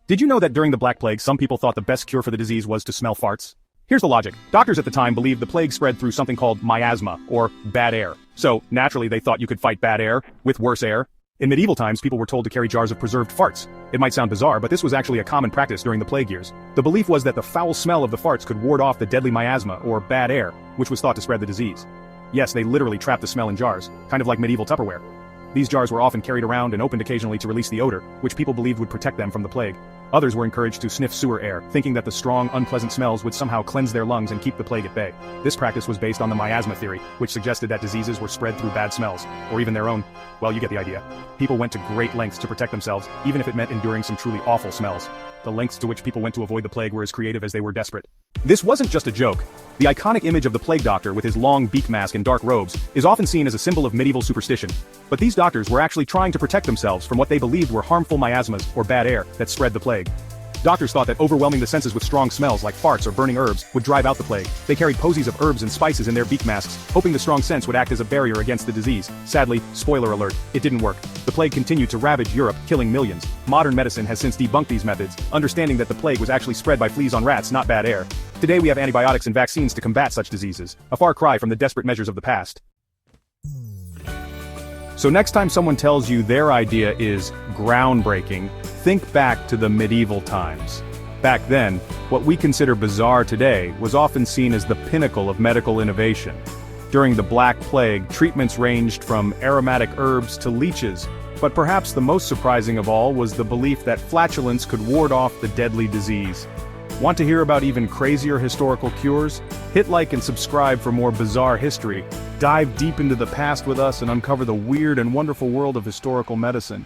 Did you know that during the Black Plague some people thought the best cure for the disease was to smell farts? Here's the logic. Doctors at the time believed the plague spread through something called miasma, or bad air. So, naturally they thought you could fight bad air with worse air. In medieval times people were told to carry jars of preserved farts. It might sound bizarre, but this was actually a common practice during the plague years. The belief was that the foul smell of the farts could ward off the deadly miasma, or bad air, which was thought to spread the disease. Yes, they literally trapped the smell in jars, kind of like medieval Tupperware. These jars were often carried around and opened occasionally to release the odor, which people believed would protect them from the plague. Others were encouraged to sniff sewer air, thinking that the strong, unpleasant smells would somehow cleanse their lungs and keep the plague at bay. This practice was based on the miasma theory, which suggested that diseases were spread through bad smells, or even their own. Well, you get the idea. People went to great lengths to protect themselves, even if it meant enduring some truly awful smells. The lengths to which people went to avoid the plague were as creative as they were desperate. This wasn't just a joke. The iconic image of the plague doctor with his long beak mask and dark robes is often seen as a symbol of medieval superstition. But these doctors were actually trying to protect themselves from what they believed were harmful miasmas, or bad air, that spread the plague. Doctors thought that overwhelming the senses with strong smells like farts or burning herbs would drive out the plague. They carried posies of herbs and spices in their beak masks, hoping the strong scents would act as a barrier against the disease. Sadly, spoiler alert, it didn't work. The plague continued to ravage Europe, killing millions. Modern medicine has since debunked these methods, understanding that the plague was actually spread by fleas on rats, not bad air. Today we have antibiotics and vaccines to combat such diseases, a far cry from the desperate measures of the past. So next time someone tells you their idea is groundbreaking, think back to the medieval times. Back then, what we consider bizarre today was often seen as the pinnacle of medical innovation. During the Black Plague, treatments ranged from aromatic herbs to leeches, but perhaps the most surprising of all was the belief that flatulence could ward off the deadly disease. Want to hear about even crazier historical cures? Hit like and subscribe for more bizarre history. Dive deep into the past with us and uncover the weird and wonderful world of historical medicine.